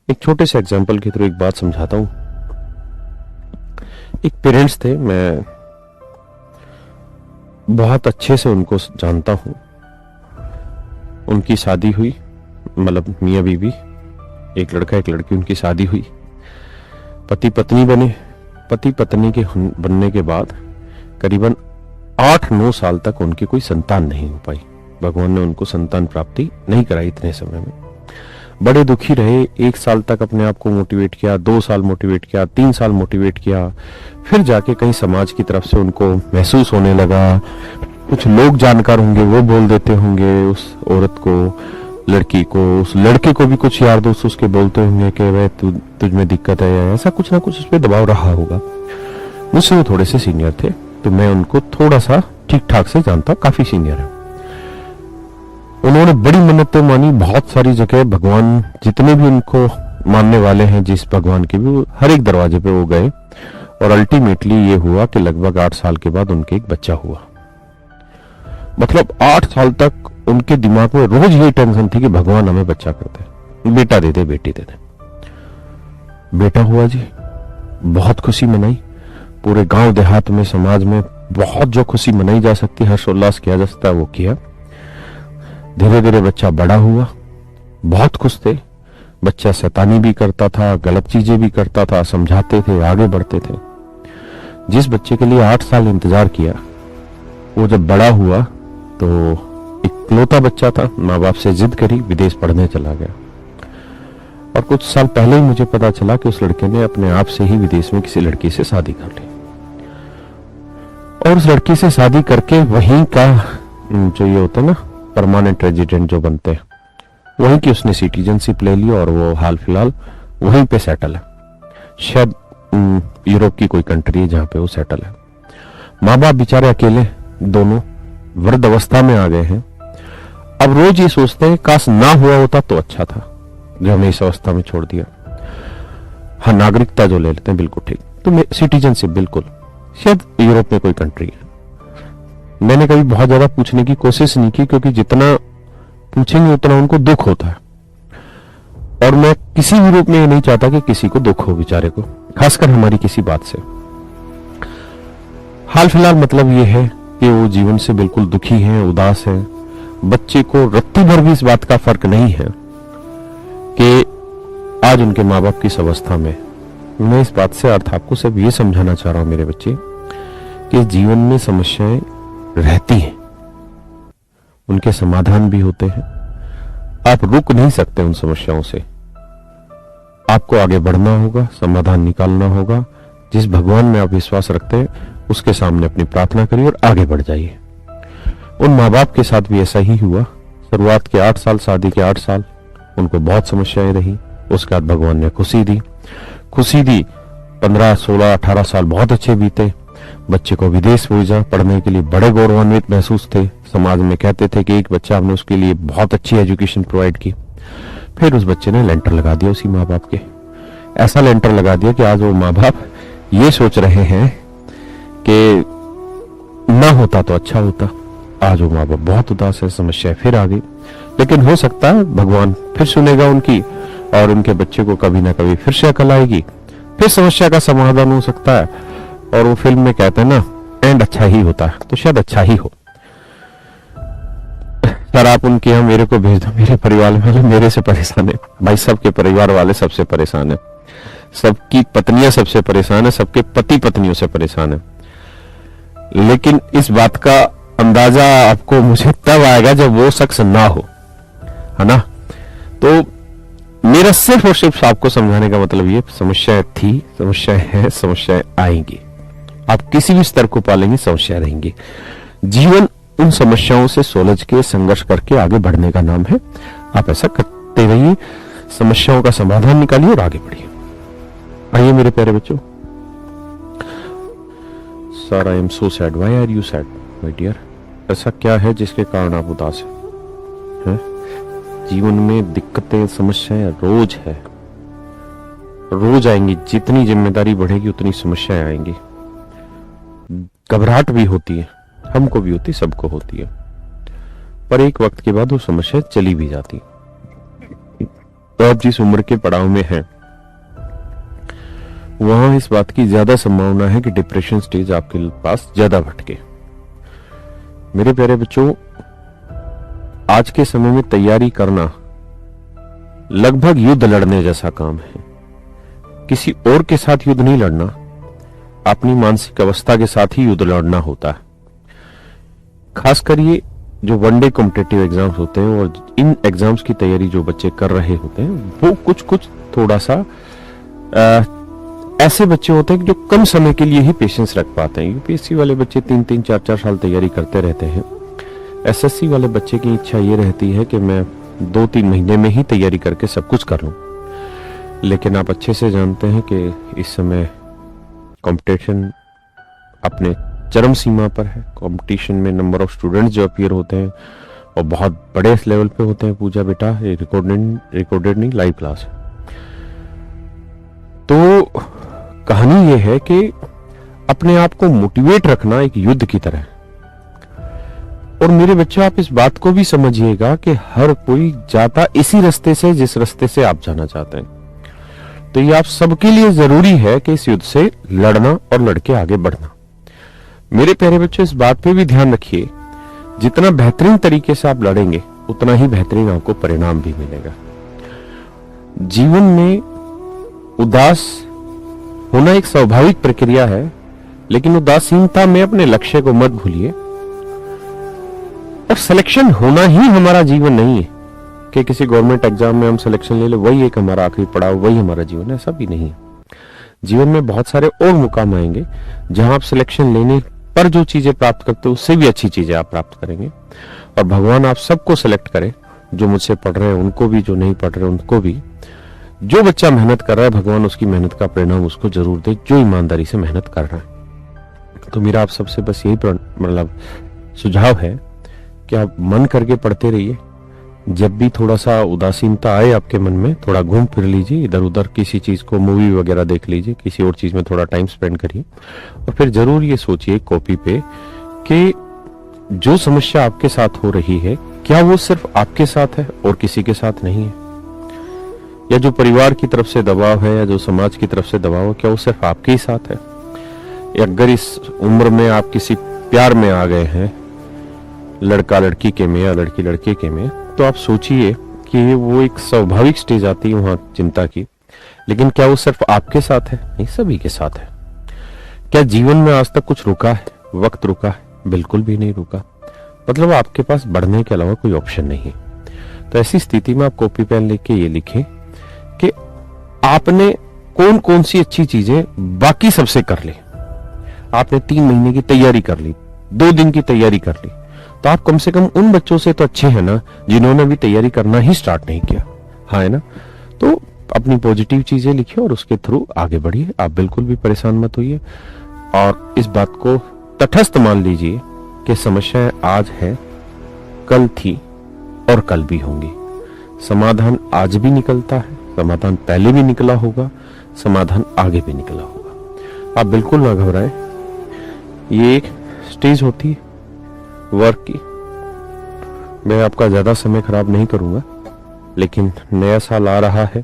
एक छोटे से एग्जाम्पल के थ्रू एक बात समझाता हूँ। एक पेरेंट्स थे, मैं बहुत अच्छे से उनको जानता हूँ। उनकी शादी हुई, मतलब मियाँ बीवी, एक लड़का एक लड़की, उनकी शादी हुई, पति पत्नी बने। पति पत्नी के बनने के बाद करीबन 8-9 साल तक उनकी कोई संतान नहीं हो पाई। भगवान ने उनको संतान प्राप्ति नहीं कराई इतने समय में। बड़े दुखी रहे। 1 साल तक अपने आप को मोटिवेट किया, 2 साल मोटिवेट किया, 3 साल मोटिवेट किया, फिर जाके कहीं समाज की तरफ से उनको महसूस होने लगा। कुछ लोग जानकार होंगे, वो बोल देते होंगे उस औरत को, लड़की को, उस लड़के को भी कुछ यार दोस्त उसके बोलते होंगे कि वह तुझ में दिक्कत है, या ऐसा कुछ ना कुछ उस पर दबाव रहा होगा। मुझसे वो थोड़े से सीनियर थे, तो मैं उनको थोड़ा सा ठीक ठाक से जानता, काफी सीनियर है। उन्होंने बड़ी मन्नतें मानी, बहुत सारी जगह भगवान जितने भी उनको मानने वाले हैं, जिस भगवान के भी, हर एक दरवाजे पे वो गए, और अल्टीमेटली ये हुआ कि लगभग 8 साल के बाद उनके एक बच्चा हुआ। मतलब 8 साल तक उनके दिमाग में रोज यही टेंशन थी कि भगवान हमें बच्चा करते, बेटा दे दे, बेटी दे दे। बेटा हुआ जी, बहुत खुशी मनाई। पूरे गांव देहात में, समाज में बहुत जो खुशी मनाई जा सकती, हर्षोल्लास किया जा सकता है, वो किया। धीरे धीरे बच्चा बड़ा हुआ, बहुत खुश थे। बच्चा शैतानी भी करता था, गलत चीजें भी करता था, समझाते थे, आगे बढ़ते थे। जिस बच्चे के लिए 8 साल इंतजार किया, वो जब बड़ा हुआ तो इकलौता बच्चा था, माँ बाप से जिद करी, विदेश पढ़ने चला गया। और कुछ साल पहले ही मुझे पता चला कि उस लड़के ने अपने आप से ही विदेश में किसी लड़की से शादी कर ली, और उस लड़की से शादी करके वहीं का जो ये होता है ना, परमानेंट रेजिडेंट जो बनते हैं, वहीं की उसने सिटीजनशिप ले ली, और वो हाल फिलहाल वहीं पे सेटल है। शायद यूरोप की कोई कंट्री है जहां पे वो सेटल है। माँ बाप बेचारे अकेले, दोनों वृद्ध अवस्था में आ गए हैं। अब रोज ये सोचते हैं काश ना हुआ होता तो अच्छा था, जो हमने इस अवस्था में छोड़ दिया। हाँ, नागरिकता जो ले लेते हैं, बिल्कुल ठीक, तो सिटीजनशिप बिल्कुल, शायद यूरोप में कोई कंट्री है। मैंने कभी बहुत ज्यादा पूछने की कोशिश नहीं की, क्योंकि जितना पूछेंगे उतना उनको दुख होता है, और मैं किसी भी रूप में ये नहीं चाहता कि किसी को दुख हो, बेचारे को, खासकर हमारी किसी बात से। हाल फिलहाल मतलब ये है कि वो जीवन से बिल्कुल दुखी हैं, उदास हैं। बच्चे को रत्ती भर भी इस बात का फर्क नहीं है कि आज उनके माँ बाप किस अवस्था में। मैं इस बात से अर्थ आपको सिर्फ ये समझाना चाह रहा हूं मेरे बच्चे, कि जीवन में समस्याएं रहती हैं, उनके समाधान भी होते हैं। आप रुक नहीं सकते उन समस्याओं से, आपको आगे बढ़ना होगा, समाधान निकालना होगा। जिस भगवान में आप विश्वास रखते हैं, उसके सामने अपनी प्रार्थना करिए और आगे बढ़ जाइए। उन माँ बाप के साथ भी ऐसा ही हुआ। शुरुआत के 8 साल, शादी के 8 साल, उनको बहुत समस्याएं रही। उसके बाद भगवान ने खुशी दी। 15, 16, 18 साल बहुत अच्छे बीते। बच्चे को विदेश भेजा पढ़ने के लिए, बड़े गौरवान्वित महसूस थे। समाज में कहते थे कि एक बच्चा, हमने उसके लिए बहुत अच्छी एजुकेशन प्रोवाइड की। फिर उस बच्चे ने लेंटर लगा दिया उसी माँ बाप के। ऐसा लेंटर लगा दिया कि आज वो माँ बाप ये सोच रहे हैं कि ना होता तो अच्छा होता। आज वो माँ बाप बहुत उदास है, समस्या फिर आ गई। लेकिन हो सकता है भगवान फिर सुनेगा उनकी, और उनके बच्चे को कभी ना कभी फिर से अकल आएगी, फिर समस्या का समाधान हो सकता है। और वो फिल्म में कहते हैं ना, एंड अच्छा ही होता है, तो शायद अच्छा ही हो। सर आप उनके यहाँ मेरे को भेज दो, मेरे परिवार वाले मेरे से परेशान है भाई, सबके परिवार वाले सबसे परेशान है, सबकी पत्नियां सबसे परेशान है, सबके पति पत्नियों से परेशान है। लेकिन इस बात का अंदाजा आपको मुझे तब आएगा जब वो शख्स ना हो, है ना। तो मेरा सिर्फ और सिर्फ आपको समझाने का मतलब ये, समस्याएं थी, समस्याएं हैं, समस्याएं आएंगी। आप किसी भी स्तर को पालेंगे, समस्या रहेंगी। जीवन उन समस्याओं से सुलझ के, संघर्ष करके आगे बढ़ने का नाम है। आप ऐसा करते रहिए, समस्याओं का समाधान निकालिए और आगे बढ़िए। आइए मेरे प्यारे बच्चों। Sir I am so sad, why are you sad my dear? ऐसा क्या है जिसके कारण आप उदास हैं? जीवन में दिक्कतें, समस्याएं रोज है, रोज आएंगी। जितनी जिम्मेदारी बढ़ेगी उतनी समस्याएं आएंगी। घबराहट भी होती है, हमको भी होती, सबको होती है, पर एक वक्त के बाद वो समस्या चली भी जाती। तो आप जिस उम्र के पड़ाव में हैं वहां इस बात की ज्यादा संभावना है कि डिप्रेशन स्टेज आपके पास ज्यादा भटके। मेरे प्यारे बच्चों, आज के समय में तैयारी करना लगभग युद्ध लड़ने जैसा काम है। किसी और के साथ युद्ध नहीं लड़ना, अपनी मानसिक अवस्था के साथ ही युद्ध लड़ना होता है। खासकर ये जो वनडे कॉम्पिटिटिव एग्जाम्स होते हैं और इन एग्जाम्स की तैयारी जो बच्चे कर रहे होते हैं वो कुछ थोड़ा सा ऐसे बच्चे होते हैं जो कम समय के लिए ही पेशेंस रख पाते हैं। यूपीएससी वाले बच्चे 3-3, 4-4 साल तैयारी करते रहते हैं। एसएससी वाले बच्चे की इच्छा ये रहती है कि मैं 2-3 महीने में ही तैयारी करके सब कुछ कर लूं। लेकिन आप अच्छे से जानते हैं कि इस समय कंपटीशन अपने चरम सीमा पर है। कंपटीशन में नंबर ऑफ स्टूडेंट्स जो अपीयर होते हैं और बहुत बड़े लेवल पे होते हैं। पूजा बेटा, ये रिकॉर्डेड नहीं, लाइव क्लास है। तो कहानी ये है कि अपने आप को मोटिवेट रखना एक युद्ध की तरह है। और मेरे बच्चों, आप इस बात को भी समझिएगा कि हर कोई जाता इसी रास्ते से जिस रास्ते से आप जाना चाहते हैं। तो ये आप सबके लिए जरूरी है कि इस युद्ध से लड़ना और लड़के आगे बढ़ना। मेरे प्यारे बच्चों, इस बात पे भी ध्यान रखिए, जितना बेहतरीन तरीके से आप लड़ेंगे उतना ही बेहतरीन आपको परिणाम भी मिलेगा। जीवन में उदास होना एक स्वाभाविक प्रक्रिया है, लेकिन उदासीनता में अपने लक्ष्य को मत भूलिए। और सिलेक्शन होना ही हमारा जीवन नहीं है कि किसी गवर्नमेंट एग्जाम में हम सिलेक्शन ले ले, वही एक हमारा आखिरी पड़ाव, वही हमारा जीवन है। ऐसा भी नहीं है। जीवन में बहुत सारे और मुकाम आएंगे जहां आप सिलेक्शन लेने पर जो चीजें प्राप्त करते हो उससे भी अच्छी चीजें आप प्राप्त करेंगे। और भगवान आप सबको सिलेक्ट करे, जो मुझसे पढ़ रहे हैं उनको भी, जो नहीं पढ़ रहे उनको भी। जो बच्चा मेहनत कर रहा है भगवान उसकी मेहनत का परिणाम उसको जरूर दे, जो ईमानदारी से मेहनत कर रहा है। तो मेरा आप सबसे बस यही मतलब सुझाव है कि आप मन करके पढ़ते रहिए। जब भी थोड़ा सा उदासीनता आए आपके मन में, थोड़ा घूम फिर लीजिए इधर उधर, किसी चीज को मूवी वगैरह देख लीजिए, किसी और चीज में थोड़ा टाइम स्पेंड करिए। और फिर जरूर ये सोचिए कॉपी पे कि जो समस्या आपके साथ हो रही है क्या वो सिर्फ आपके साथ है और किसी के साथ नहीं है, या जो परिवार की तरफ से दबाव है या जो समाज की तरफ से दबाव है क्या वो सिर्फ आपके ही साथ है। या अगर इस उम्र में आप किसी प्यार में आ गए हैं, लड़का लड़की के में या लड़की लड़के के में, तो आप सोचिए कि वो एक स्वाभाविक स्टेज आती है वहां चिंता की। लेकिन क्या वो सिर्फ आपके साथ है? नहीं, सभी के साथ है। क्या जीवन में आज तक कुछ रुका है? वक्त रुका है? बिल्कुल भी नहीं रुका। मतलब आपके पास बढ़ने के अलावा कोई ऑप्शन नहीं है। तो ऐसी स्थिति में आप कॉपी पेन लेके ये लिखें कि आपने कौन कौन सी अच्छी चीजें बाकी सबसे कर ली। आपने 3 महीने की तैयारी कर ली, 2 दिन की तैयारी कर ली, तो आप कम से कम उन बच्चों से तो अच्छे हैं ना जिन्होंने अभी तैयारी करना ही स्टार्ट नहीं किया। हाँ, है ना? तो अपनी पॉजिटिव चीजें लिखिए और उसके थ्रू आगे बढ़िए। आप बिल्कुल भी परेशान मत होइए और इस बात को तटस्थ मान लीजिए कि समस्याएं आज है, कल थी और कल भी होंगी। समाधान आज भी निकलता है, समाधान पहले भी निकला होगा, समाधान आगे भी निकला होगा। आप बिल्कुल ना घबराएं। ये एक स्टेज होती है वर्क की। मैं आपका ज्यादा समय खराब नहीं करूंगा, लेकिन नया साल आ रहा है।